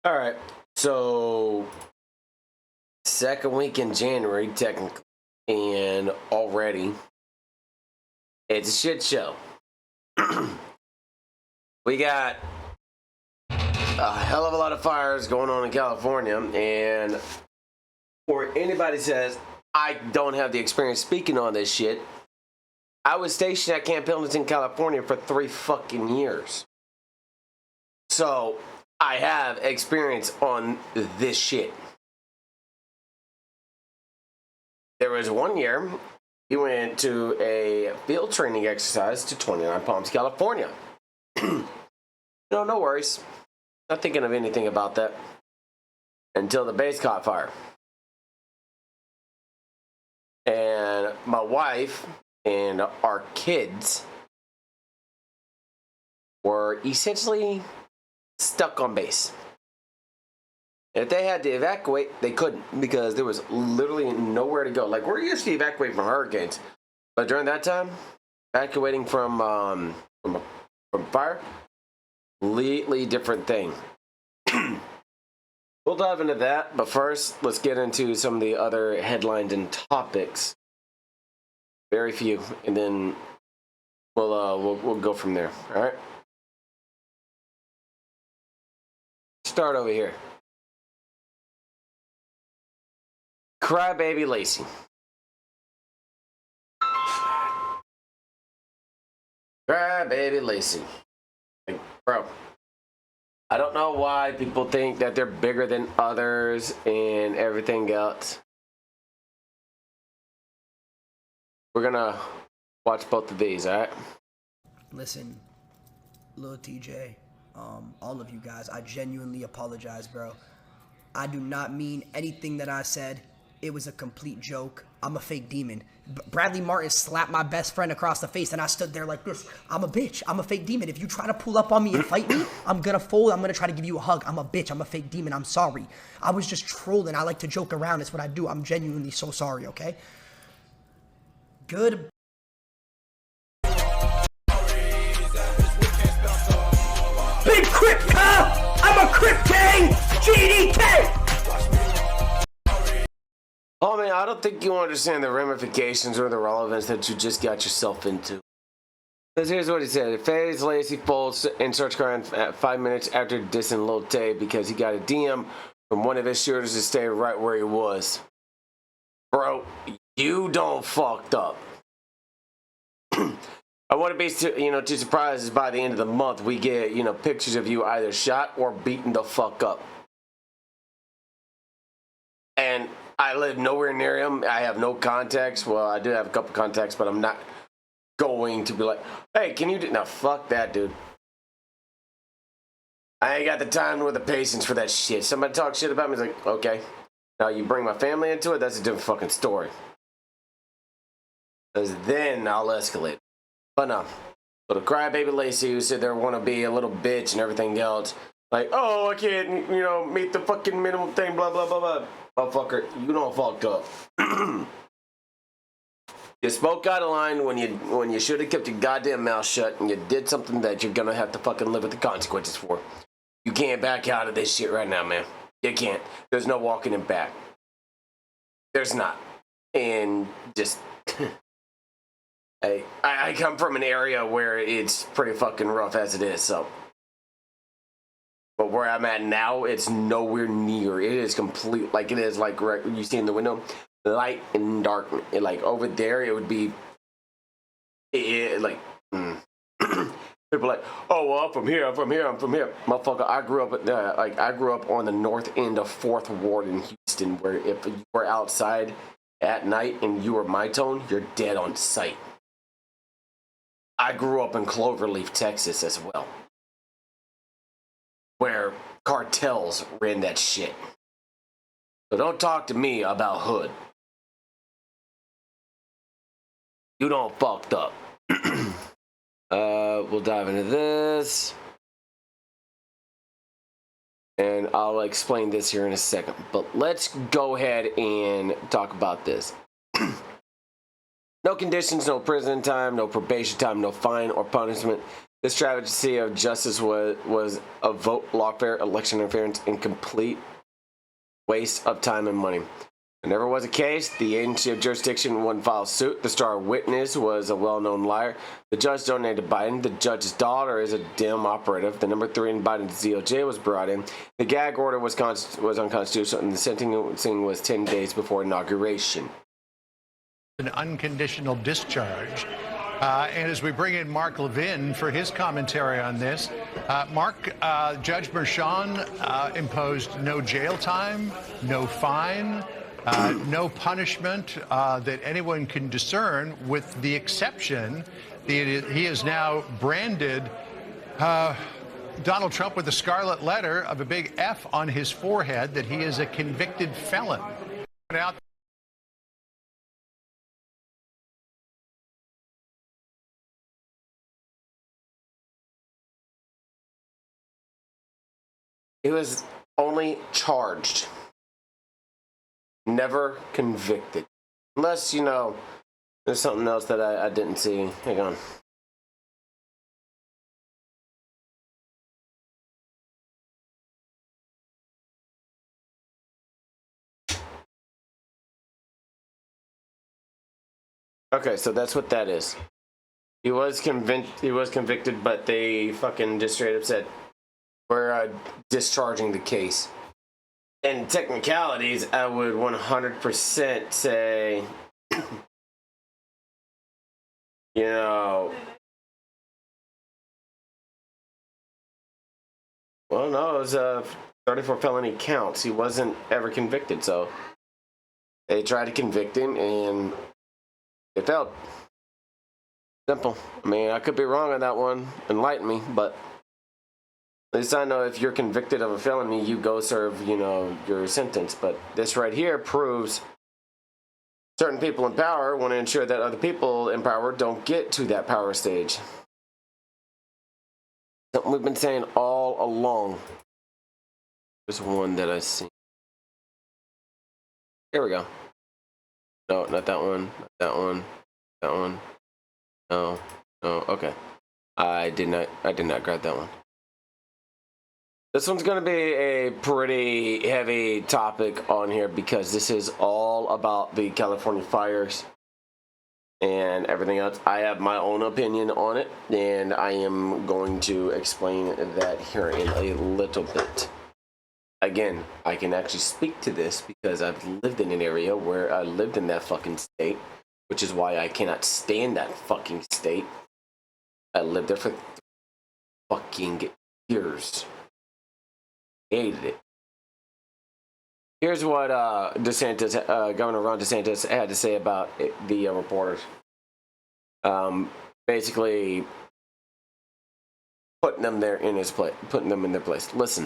All right. So, second week in January, technically, and already it's a shit show. We got a hell of a lot of fires going on in California, and for anybody says I don't have the experience speaking on this shit, I was stationed at Camp Pendleton, California for 3 fucking years. So I have experience on this shit. There was 1 year we went to a field training exercise to 29 Palms, California. No worries. Not thinking of anything about that until the base caught fire. And my wife and our kids were essentially stuck on base. If they had to evacuate, they couldn't because there was literally nowhere to go. Like, we're used to evacuating from hurricanes, but during that time, evacuating from fire, completely different thing. We'll dive into that, but first, let's get into some of the other headlines and topics. Very few, and then we'll go from there. All right. Start over here. Crybaby Lacey. Crybaby Lacey. Like, bro, I don't know why people think that they're bigger than others and everything else. We're gonna watch both of these, all right? Listen, Lil TJ, all of you guys, I genuinely apologize, bro. I do not mean anything that I said. It was a complete joke. I'm a fake demon. Bradley Martin slapped my best friend across the face, and I stood there like this. I'm a bitch. I'm a fake demon. If you try to pull up on me and fight me, I'm gonna fold. I'm gonna try to give you a hug. I'm a bitch. I'm a fake demon. I'm sorry. I was just trolling. I like to joke around. It's what I do. I'm genuinely so sorry, okay? Good. Big Crip cop! I'm a Crip gang! GDK! Oh man, I don't think you understand the ramifications or the relevance that you just got yourself into. Because here's what he said. FaZe Lacey folds and starts crying at 5 minutes after dissing Lil Tay because he got a DM from one of his shooters to stay right where he was. Bro, you don't fucked up. I wouldn't be too surprised if by the end of the month we get, pictures of you either shot or beaten the fuck up. And I live nowhere near him. I have no contacts. Well, I do have a couple contacts, but I'm not going to be like, hey, can you do... No, fuck that, dude. I ain't got the time or the patience for that shit. Somebody talk shit about me, it's like, okay. Now you bring my family into it, that's a different fucking story. Because then I'll escalate. But no. But a crybaby Lacey who said they want to be a little bitch and everything else. Like, oh, I can't, meet the fucking minimum thing, blah, blah, blah, blah. Motherfucker, you don't fucked up. You spoke out of line when you should have kept your goddamn mouth shut, and you did something that you're gonna have to fucking live with the consequences for. You can't back out of this shit right now, man. You can't. There's no walking it back. There's not. And just... I come from an area where it's pretty fucking rough as it is, so... But where I'm at now, it's nowhere near. It is complete, like it is like right you see in the window, light and dark. Like over there, it would be, People like, oh well, I'm from here. Motherfucker, I grew up on the north end of 4th Ward in Houston, where if you were outside at night and you were my tone, you're dead on sight. I grew up in Cloverleaf, Texas, as well, where cartels ran that shit. So don't talk to me about hood. You don't fucked up. We'll dive into this. And I'll explain this here in a second. But let's go ahead and talk about this. No conditions, no prison time, no probation time, no fine or punishment. This travesty of justice was a vote, lawfare, election interference, and complete waste of time and money. There never was a case. The agency of jurisdiction wouldn't file suit. The star witness was a well-known liar. The judge donated to Biden. The judge's daughter is a dim operative. The number 3 in Biden's DOJ was brought in. The gag order was unconstitutional, and the sentencing was 10 days before inauguration. An unconditional discharge. And as we bring in Mark Levin for his commentary on this, Mark, Judge Merchan imposed no jail time, no fine, no punishment that anyone can discern, with the exception that he has now branded Donald Trump with a scarlet letter of a big F on his forehead, that he is a convicted felon. He was only charged, never convicted. Unless, you know, there's something else that I didn't see. Hang on. Okay, so that's what that is. He was convicted, but they fucking just straight up said, we're discharging the case. In technicalities, I would 100% say, you know, well, no, it was 34 felony counts. He wasn't ever convicted, so they tried to convict him, and they failed. Simple. I mean, I could be wrong on that one. Enlighten me, but at least I know if you're convicted of a felony, you go serve, you know, your sentence. But this right here proves certain people in power want to ensure that other people in power don't get to that power stage. Something we've been saying all along. There's one that I see. Here we go. No, not that one. Not that one. That one. No. No. Okay. I did not grab that one. This one's going to be a pretty heavy topic on here because this is all about the California fires and everything else. I have my own opinion on it, and I am going to explain that here in a little bit. Again, I can actually speak to this because I've lived in an area where I lived in that fucking state, which is why I cannot stand that fucking state. I lived there for fucking years. Hated it. Here's what Governor Ron DeSantis had to say about the reporters. Basically, putting them there in his place, putting them in their place. Listen.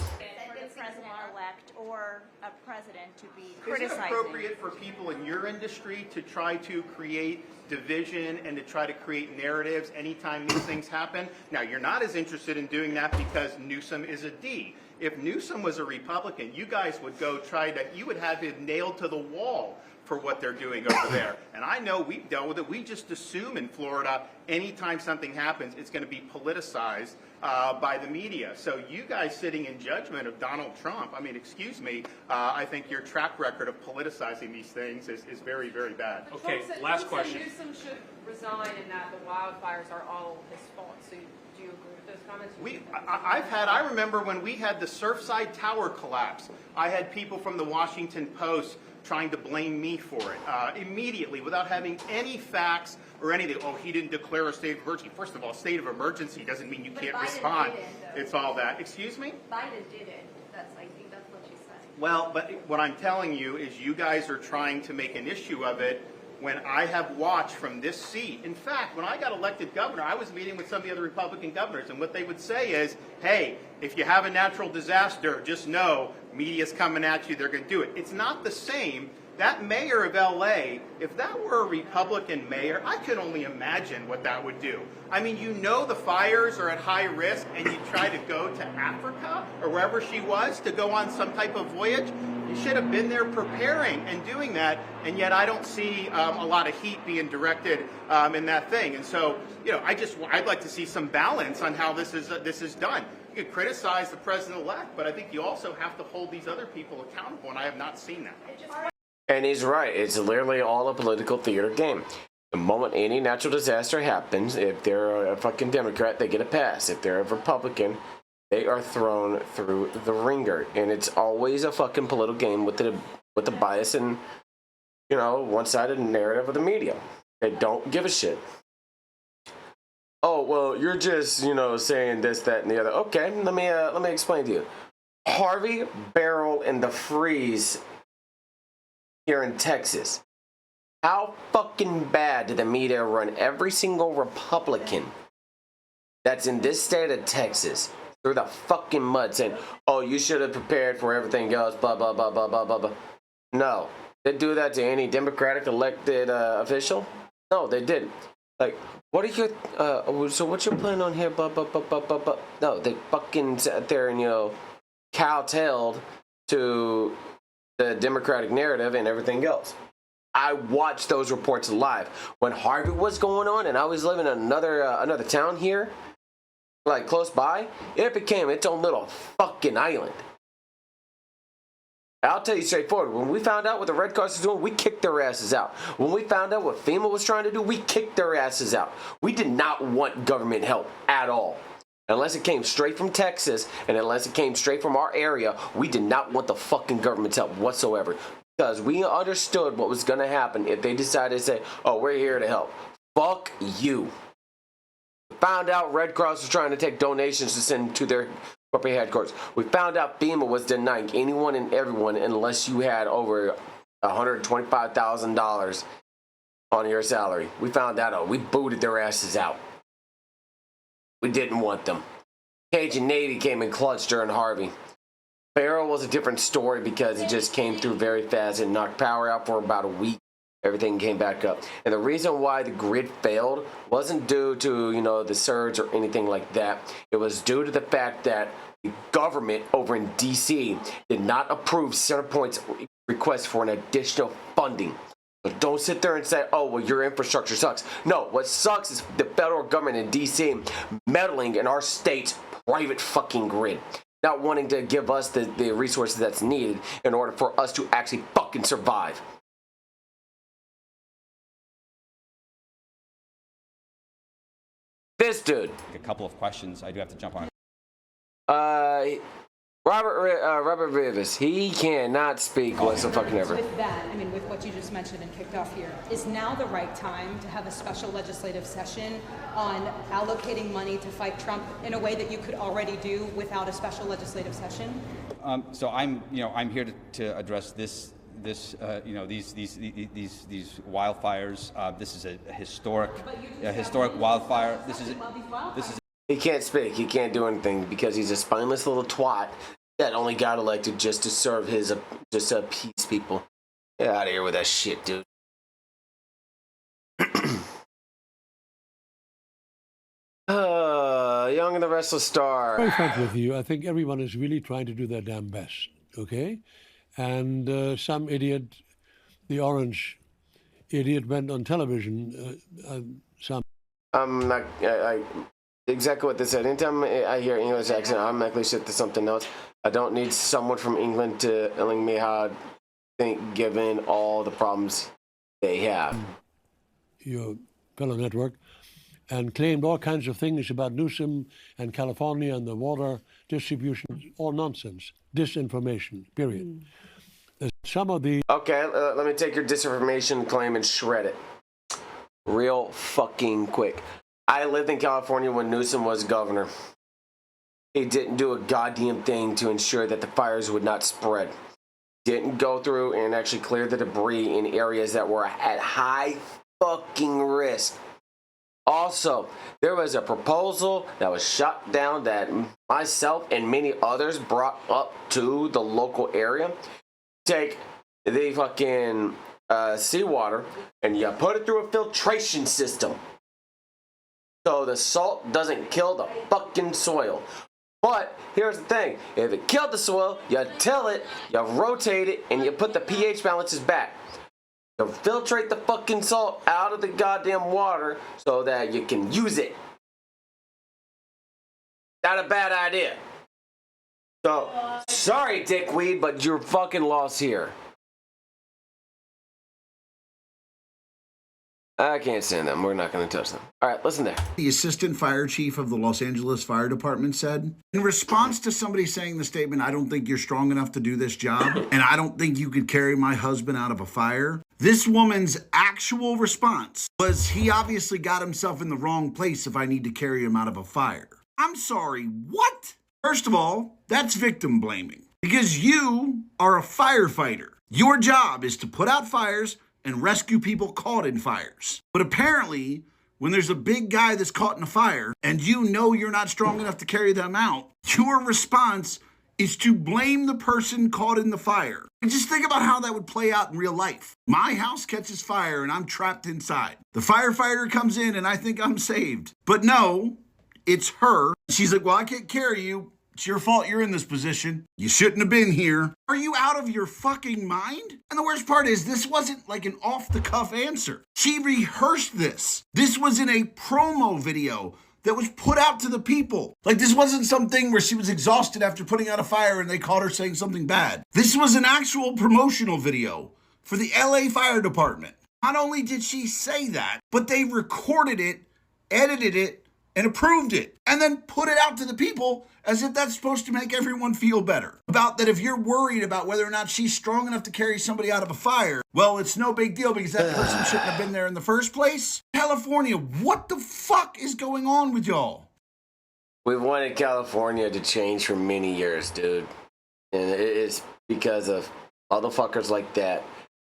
President-elect or a president to be criticizing. Is it appropriate for people in your industry to try to create division and to try to create narratives anytime these things happen? Now, you're not as interested in doing that because Newsom is a D. If Newsom was a Republican, you guys would go you would have him nailed to the wall for what they're doing over there. And I know we've dealt with it. We just assume in Florida, anytime something happens, it's going to be politicized by the media. So you guys sitting in judgment of Donald Trump, I mean, excuse me, I think your track record of politicizing these things is very, very bad. Okay, last question. Newsom should resign and that the wildfires are all his fault. So do you agree with those comments? I remember when we had the Surfside Tower collapse, I had people from the Washington Post trying to blame me for it immediately without having any facts or anything. Oh, he didn't declare a state of emergency. First of all, state of emergency doesn't mean you can't respond. It's all that. Excuse me? Biden did it. I think that's what you said. Well, but what I'm telling you is you guys are trying to make an issue of it when I have watched from this seat. In fact, when I got elected governor, I was meeting with some of the other Republican governors, and what they would say is, hey, if you have a natural disaster, just know media's coming at you, they're going to do it. It's not the same that mayor of LA, if that were a Republican mayor, I could only imagine what that would do. I mean, you know the fires are at high risk and you try to go to Africa or wherever she was to go on some type of voyage. You should have been there preparing and doing that, and yet I don't see a lot of heat being directed in that thing. And so, you know, I'd like to see some balance on how this is done. You could criticize the president-elect, but I think you also have to hold these other people accountable, and I have not seen that. And he's right. It's literally all a political theater game. The moment any natural disaster happens, if they're a fucking Democrat, they get a pass. If they're a Republican, they are thrown through the ringer. And it's always a fucking political game with the bias and, you know, one-sided narrative of the media. They don't give a shit. Oh, well, you're just, you know, saying this, that, and the other. Okay, let me explain to you. Harvey, Beryl, and the Freeze here in Texas. How fucking bad did the media run every single Republican that's in this state of Texas through the fucking mud saying, oh, you should have prepared for everything else, blah, blah, blah, blah, blah, blah, blah. No. They do that to any Democratic elected official? No, they didn't. Like, what are your, so what's your plan on here, blah, blah, blah, blah, blah, blah. No, they fucking sat there and, you know, kowtowed to the Democratic narrative and everything else. I watched those reports live. When Harvey was going on and I was living in another town here, like close by, it became its own little fucking island. I'll tell you straightforward, when we found out what the Red Cross was doing, we kicked their asses out. When we found out what FEMA was trying to do, we kicked their asses out. We did not want government help at all. Unless it came straight from Texas, and unless it came straight from our area, we did not want the fucking government's help whatsoever. Because we understood what was going to happen if they decided to say, oh, we're here to help. Fuck you. Found out Red Cross was trying to take donations to send to their corporate headquarters. We found out FEMA was denying anyone and everyone unless you had over $125,000 on your salary. We found that out. We booted their asses out. We didn't want them. Cajun Navy came in clutch during Harvey. Beryl was a different story because it just came through very fast and knocked power out for about a week. Everything came back up. And the reason why the grid failed wasn't due to, you know, the surge or anything like that. It was due to the fact that the government over in D.C. did not approve Centerpoint's request for an additional funding. So don't sit there and say, oh, well, your infrastructure sucks. No, what sucks is the federal government in D.C. meddling in our state's private fucking grid. Not wanting to give us the resources that's needed in order for us to actually fucking survive. This dude. A couple of questions. I do have to jump on. Robert Rivers, he cannot speak whatsoever. With that, I mean, with what you just mentioned and kicked off here, is now the right time to have a special legislative session on allocating money to fight Trump in a way that you could already do without a special legislative session? So I'm here to address these wildfires. This is a historic wildfire. This is. He can't speak. He can't do anything because he's a spineless little twat that only got elected just to serve just to appease people. Get out of here with that shit, dude. Young and the Restless Star. Very frank with you, I think everyone is really trying to do their damn best, okay? And some idiot, the orange idiot, went on television. I'm not... exactly what they said. Anytime I hear English accent, I'm actually shit to something else. I don't need someone from England telling me how to think given all the problems they have. Your fellow network, and claimed all kinds of things about Newsom and California and the water distribution. All nonsense. Disinformation, period. Some of the... Okay, let me take your disinformation claim and shred it. Real fucking quick. I lived in California when Newsom was governor. He didn't do a goddamn thing to ensure that the fires would not spread. Didn't go through and actually clear the debris in areas that were at high fucking risk. Also, there was a proposal that was shot down that myself and many others brought up to the local area. Take the fucking seawater and you put it through a filtration system so the salt doesn't kill the fucking soil. But here's the thing, if it killed the soil, you till it, you rotate it, and you put the pH balances back. You filtrate the fucking salt out of the goddamn water so that you can use it. Not a bad idea. So, sorry, dickweed, but you're fucking lost here. I can't stand them. We're not going to touch them. All right, listen there. The assistant fire chief of the Los Angeles Fire Department said, in response to somebody saying the statement, I don't think you're strong enough to do this job, and I don't think you could carry my husband out of a fire, this woman's actual response was, he obviously got himself in the wrong place if I need to carry him out of a fire. I'm sorry, what? First of all, that's victim blaming, because you are a firefighter. Your job is to put out fires and rescue people caught in fires. But apparently, when there's a big guy that's caught in a fire and you know you're not strong enough to carry them out, your response is to blame the person caught in the fire. And just think about how that would play out in real life. My house catches fire and I'm trapped inside. The firefighter comes in and I think I'm saved. But no, it's her. She's like, well, I can't carry you. It's your fault you're in this position. You shouldn't have been here. Are you out of your fucking mind? And the worst part is, this wasn't like an off-the-cuff answer. She rehearsed this. This was in a promo video that was put out to the people. Like, this wasn't something where she was exhausted after putting out a fire and they caught her saying something bad. This was an actual promotional video for the LA Fire Department. Not only did she say that, but they recorded it, edited it, and approved it, and then put it out to the people as if that's supposed to make everyone feel better. About that if you're worried about whether or not she's strong enough to carry somebody out of a fire, well, it's no big deal because that person shouldn't have been there in the first place. California, what the fuck is going on with y'all? We've wanted California to change for many years, dude. And it's because of all the fuckers like that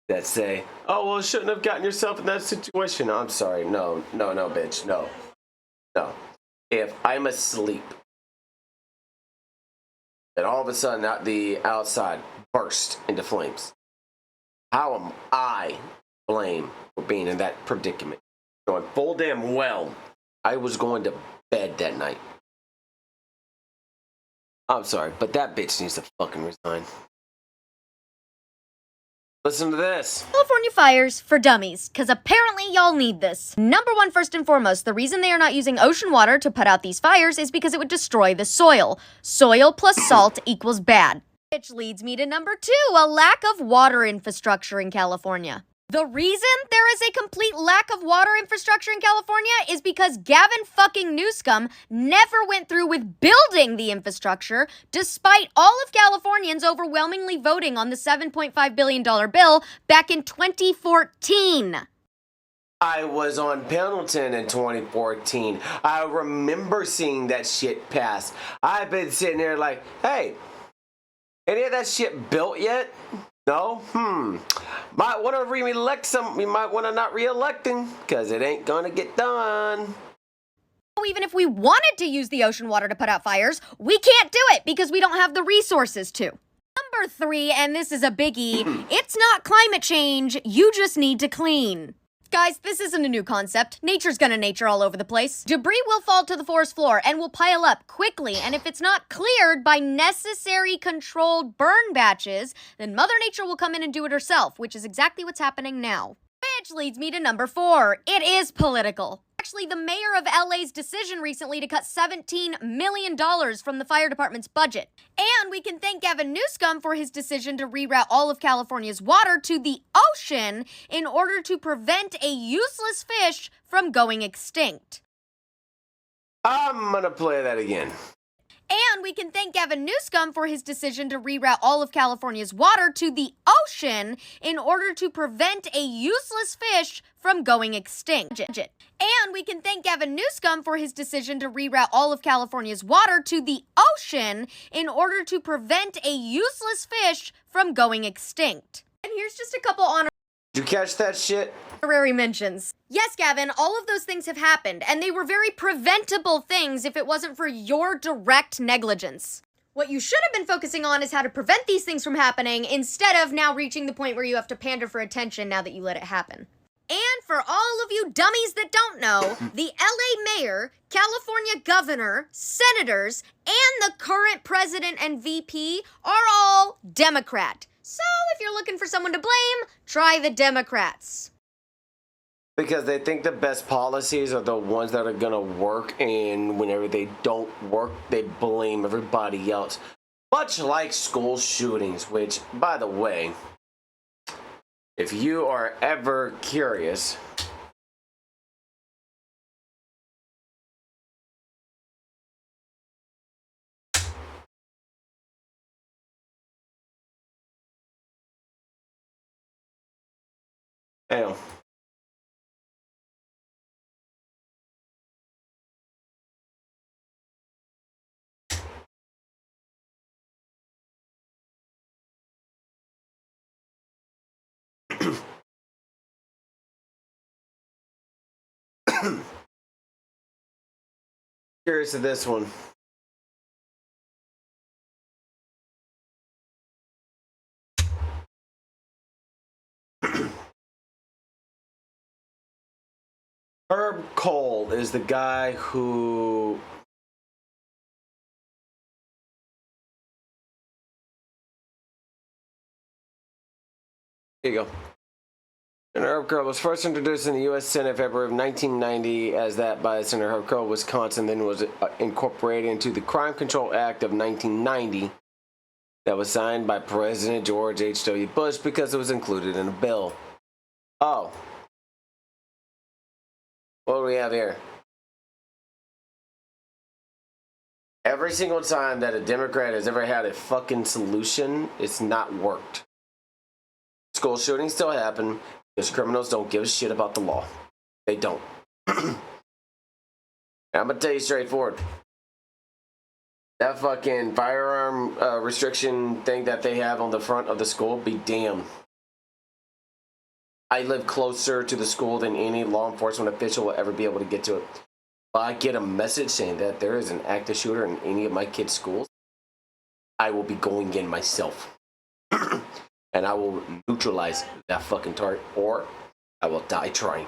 that say, oh, well, shouldn't have gotten yourself in that situation. I'm sorry. No, bitch. No. If I'm asleep, and all of a sudden the outside burst into flames, how am I blamed for being in that predicament? Knowing full damn well I was going to bed that night. I'm sorry, but that bitch needs to fucking resign. Listen to this. California fires for dummies, because apparently y'all need this. Number one, first and foremost, the reason they are not using ocean water to put out these fires is because it would destroy the soil. Soil plus salt equals bad. Which leads me to number two, a lack of water infrastructure in California. The reason there is a complete lack of water infrastructure in California is because Gavin fucking Newsom never went through with building the infrastructure, despite all of Californians overwhelmingly voting on the $7.5 billion bill back in 2014. I was on Pendleton in 2014. I remember seeing that shit pass. I've been sitting there like, hey, any of that shit built yet? No? Might want to re-elect some. You might want to not re-elect him, because it ain't gonna get done. Even if we wanted to use the ocean water to put out fires, we can't do it because we don't have the resources to. Number three, and this is a biggie, it's not climate change, you just need to clean. Guys, this isn't a new concept. Nature's gonna nature all over the place. Debris will fall to the forest floor and will pile up quickly, and if it's not cleared by necessary controlled burn batches, then Mother Nature will come in and do it herself, which is exactly what's happening now. Which leads me to number four. It is political. Actually, the mayor of LA's decision recently to cut $17 million from the fire department's budget. And we can thank Gavin Newsom for his decision to reroute all of California's water to the ocean in order to prevent a useless fish from going extinct. I'm gonna play that again. And we can thank Gavin Newsom for his decision to reroute all of California's water to the ocean in order to prevent a useless fish from going extinct. And we can thank Gavin Newsom for his decision to reroute all of California's water to the ocean in order to prevent a useless fish from going extinct. And here's just a couple Did you catch that shit? honorary mentions. Yes, Gavin, all of those things have happened, and they were very preventable things if it wasn't for your direct negligence. What you should have been focusing on is how to prevent these things from happening instead of now reaching the point where you have to pander for attention now that you let it happen. And for all of you dummies that don't know, the LA mayor, California governor, senators, and the current president and VP are all Democrat. So if you're looking for someone to blame, try the Democrats. Because they think the best policies are the ones that are gonna work, and whenever they don't work, they blame everybody else. Much like school shootings, which, by the way, if you are ever curious, damn. Curious of this one. Herb Cole is the guy who here you go. Senator Herb Cole was first introduced in the U.S. Senate February of 1990 as that by Senator Herb Cole, Wisconsin, then was incorporated into the Crime Control Act of 1990 that was signed by President George H.W. Bush because it was included in a bill. Oh. What do we have here? Every single time that a Democrat has ever had a fucking solution, it's not worked. School shootings still happen because criminals don't give a shit about the law. They don't. I'm gonna tell you straightforward. That fucking firearm restriction thing that they have on the front of the school, be damned. I live closer to the school than any law enforcement official will ever be able to get to it. If I get a message saying that there is an active shooter in any of my kids' schools, I will be going in myself. And I will neutralize that fucking target, or I will die trying.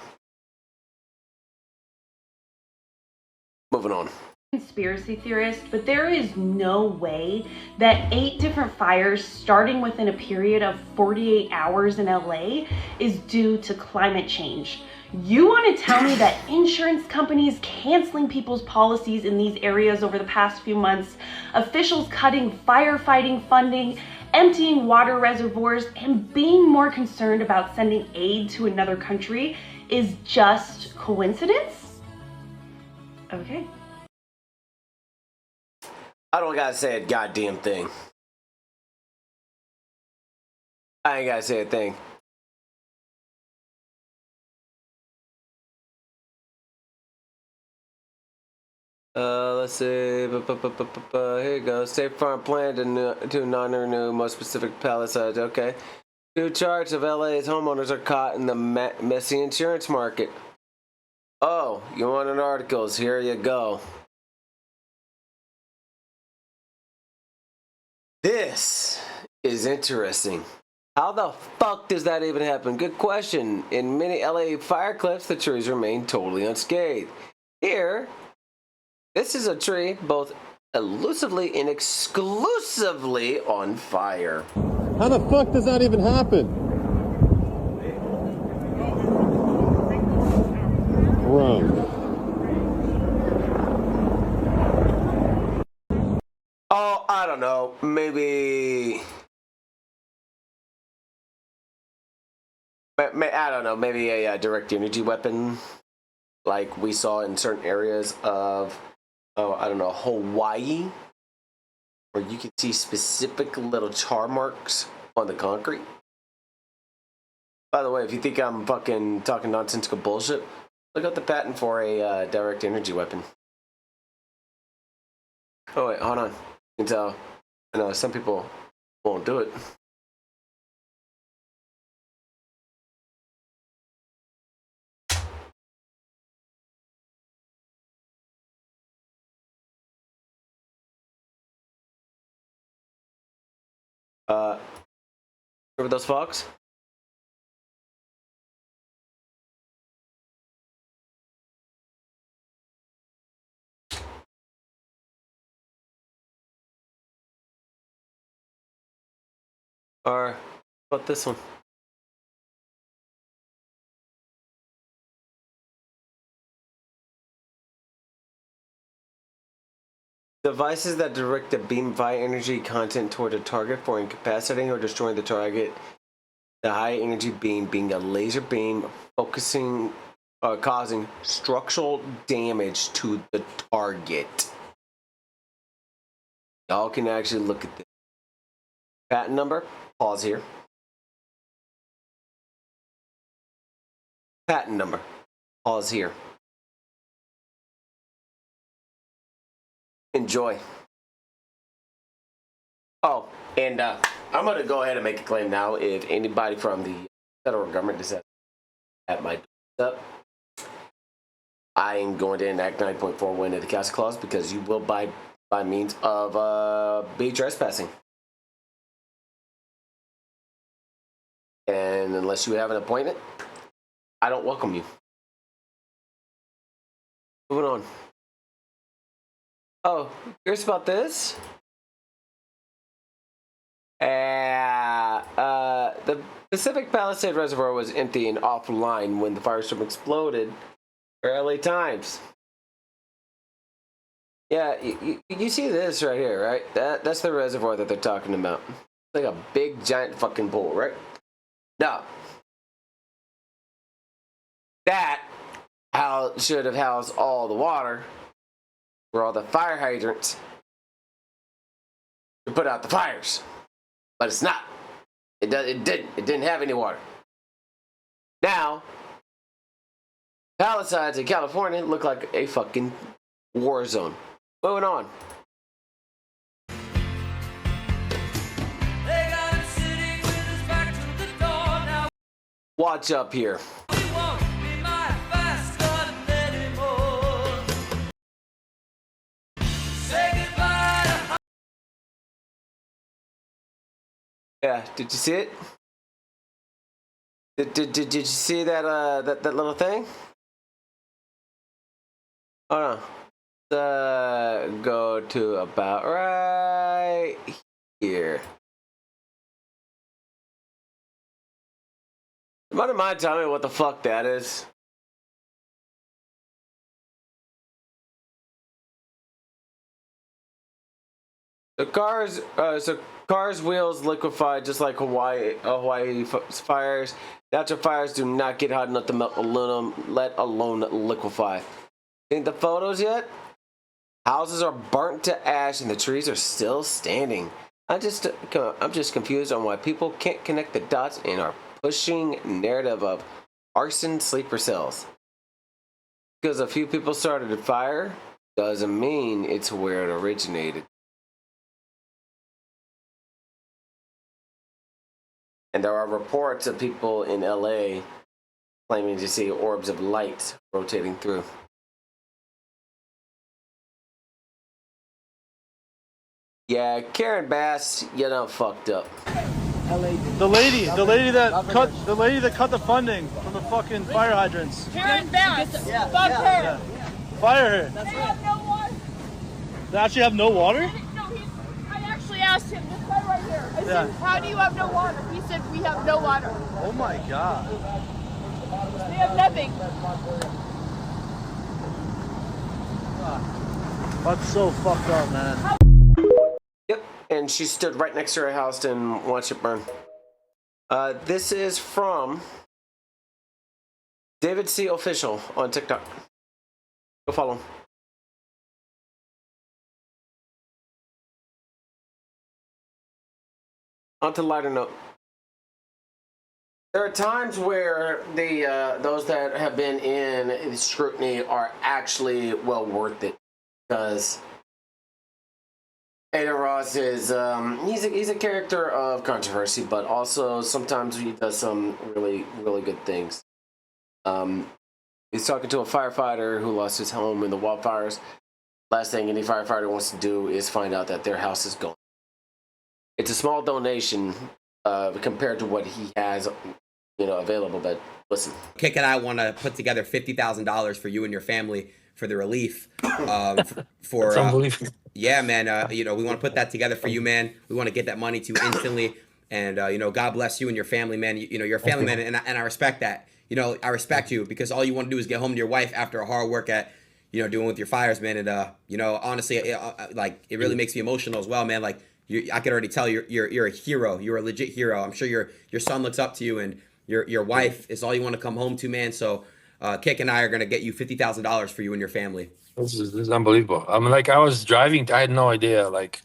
Moving on. Conspiracy theorist, but there is no way that 8 different fires starting within a period of 48 hours in LA is due to climate change. You want to tell me that insurance companies canceling people's policies in these areas over the past few months, officials cutting firefighting funding, emptying water reservoirs, and being more concerned about sending aid to another country is just coincidence? Okay. I don't gotta say a goddamn thing. I ain't gotta say a thing. Let's see. Here you go. State Farm plan to non-renew most specific pallet size. Okay. New charge of LA's homeowners are caught in the messy insurance market. Oh, you wanted articles? Here you go. This is interesting. How the fuck does that even happen? Good question. In many LA fire clips, the trees remain totally unscathed. Here, this is a tree both elusively and exclusively on fire. How the fuck does that even happen? Bro. Oh, I don't know. Maybe. I don't know. Maybe a direct energy weapon, like we saw in certain areas of, I don't know, Hawaii, where you can see specific little char marks on the concrete. By the way, if you think I'm fucking talking nonsensical bullshit, look up the patent for a direct energy weapon. Oh wait, hold on. You can tell. I know some people won't do it. Remember those fogs? Or how about this one? Devices that direct a beam of high energy content toward a target for incapacitating or destroying the target. The high energy beam being a laser beam focusing, causing structural damage to the target. Y'all can actually look at this. Patent number, pause here. Patent number, pause here. Enjoy. Oh, and I'm going to go ahead and make a claim now. If anybody from the federal government decides at my up, I am going to enact 9.41 of the Castle Clause because you will by means of be trespassing. And unless you have an appointment, I don't welcome you. Moving on. Oh, curious about this? The Pacific Palisade Reservoir was empty and offline when the firestorm exploded for LA Times. Yeah, you see this right here, right? That's the reservoir that they're talking about. It's like a big, giant fucking pool, right? Now, that should have housed all the water for all the fire hydrants to put out the fires. But it's not. It didn't have any water. Now, Palisades in California look like a fucking war zone. Moving on. Watch up here. Yeah, did you see it? Did you see that that little thing? Oh no. Go to about right here. Somebody mind telling me what the fuck that is? The cars' wheels liquefy just like Hawaii fires. Natural fires do not get hot enough to melt aluminum, let alone liquefy. Seen the photos yet? Houses are burnt to ash and the trees are still standing. I'm just confused on why people can't connect the dots and are pushing narrative of arson sleeper cells. Because a few people started a fire doesn't mean it's where it originated. And there are reports of people in LA claiming to see orbs of light rotating through. Yeah, Karen Bass, you know, fucked up. The lady that cut the funding from the fucking fire hydrants. Karen Bass. Fuck her. Yeah. Fire her. They have no water. They actually have no water? No, I actually asked him, this guy right here. I said, how do you have no water? He said, we have no water. Oh my God. We have nothing. That's so fucked up, man. Yep, and she stood right next to her house and watched it burn. This is from David C. Official on TikTok. Go follow him. On to lighter note. There are times where those that have been in scrutiny are actually well worth it, because Adin Ross is he's a character of controversy, but also sometimes he does some really good things. He's talking to a firefighter who lost his home in the wildfires. Last thing any firefighter wants to do is find out that their house is gone. it's a small donation compared to what he has, available. But listen, Kick and I want to put together $50,000 for you and your family for the relief. For yeah, man. We want to put that together for you, man. We want to get that money to you instantly, and God bless you and your family, man. You're a family man, and I respect that. I respect you because all you want to do is get home to your wife after a hard work at, doing with your fires, man. And honestly, it really makes me emotional as well, man. Like I can already tell you're a hero. You're a legit hero. I'm sure your son looks up to you, and your wife is all you want to come home to, man. So Kick and I are gonna get you $50,000 for you and your family. This is unbelievable. I mean, like I was driving, I had no idea. Like,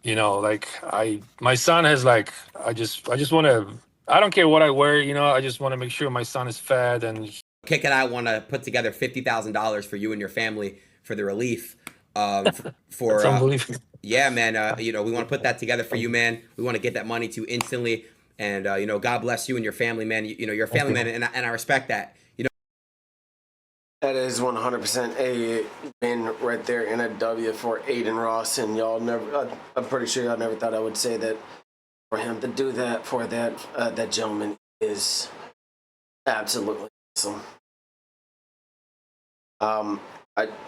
my son has I just want to. I don't care what I wear, I just want to make sure my son is fed and. Kick and I want to put together $50,000 for you and your family for the relief. For unbelievable. Yeah, man. We want to put that together for you, man. We want to get that money to you instantly, and God bless you and your family, man. You're a family man, and I respect that. That is 100% a win right there and a W for Aiden Ross. And y'all never, I'm pretty sure y'all never thought I would say that. For him to do that for that gentleman is absolutely awesome.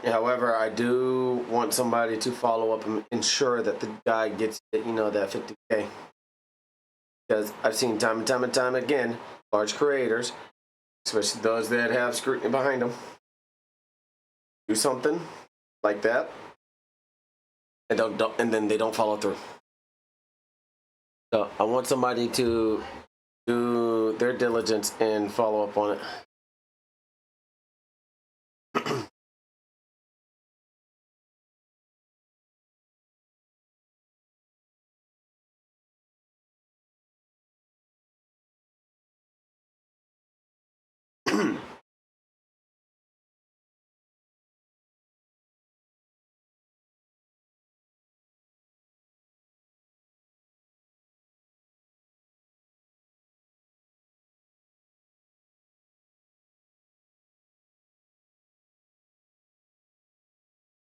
However, I do want somebody to follow up and ensure that the guy gets, that 50K. Because I've seen time and time again, large creators, especially those that have scrutiny behind them, do something like that, and then they don't follow through. So I want somebody to do their diligence and follow up on it.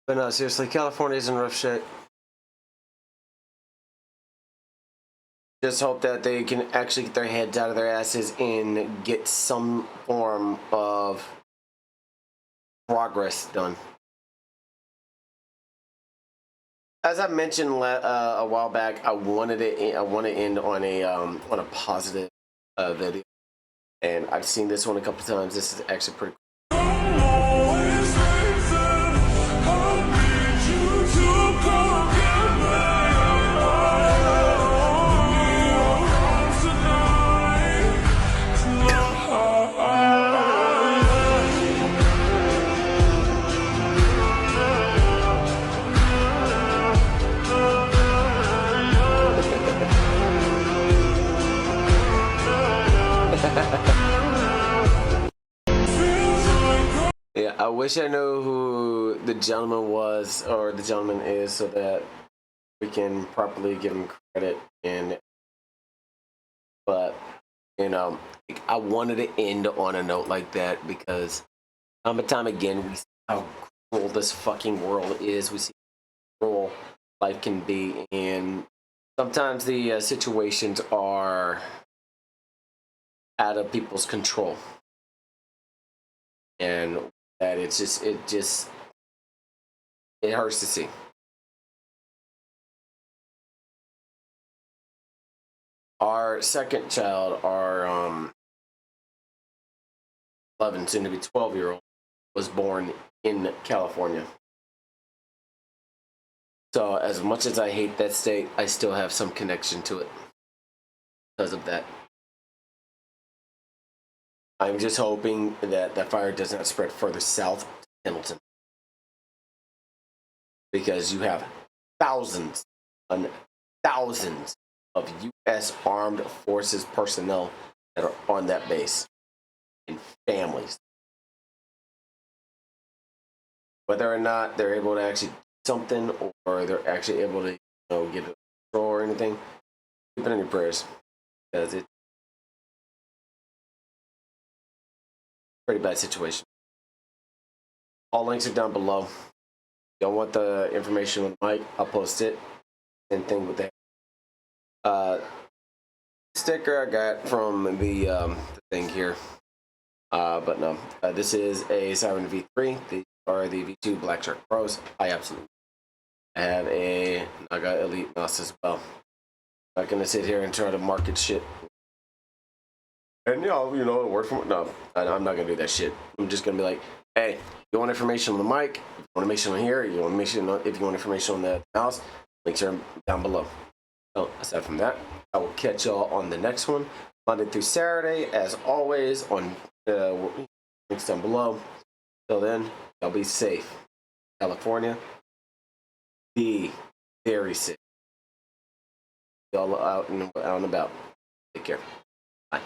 But no, seriously, California's in rough shape. Just hope that they can actually get their heads out of their asses and get some form of progress done. As I mentioned a while back, I want to end on a positive video, and I've seen this one a couple times. This is actually pretty cool. Yeah, I wish I knew who the gentleman was or the gentleman is so that we can properly give him credit. But I wanted to end on a note like that because time and time again we see how cruel this fucking world is. We see how cruel life can be, and sometimes the situations are out of people's control, and that it hurts to see. Our second child, our 11, soon to be 12-year-old, was born in California. So as much as I hate that state, I still have some connection to it because of that. I'm just hoping that that fire does not spread further south to Hamilton, because you have thousands and thousands of U.S. Armed Forces personnel that are on that base and families. Whether or not they're able to actually do something or they're actually able to get a control or anything, keep it in your prayers, because it's a pretty bad situation. All links are down below. If you don't want the information with Mike, I'll post it. Same thing with that. sticker I got from the thing here. But no, this is a Siren V3. These are the V2 Black Shark Pros. I absolutely have a Naga Elite mouse as well. I'm not gonna sit here and try to market shit. And word from no, I'm not gonna do that shit. I'm just gonna be like, hey, you want information on the mic? If you want information on here? You want information if you want information on the mouse? Links are down below. So aside from that, I will catch y'all on the next one, Monday through Saturday, as always. On links down below. Till then, y'all be safe. California, be very safe. Y'all out and about. Take care. Bye.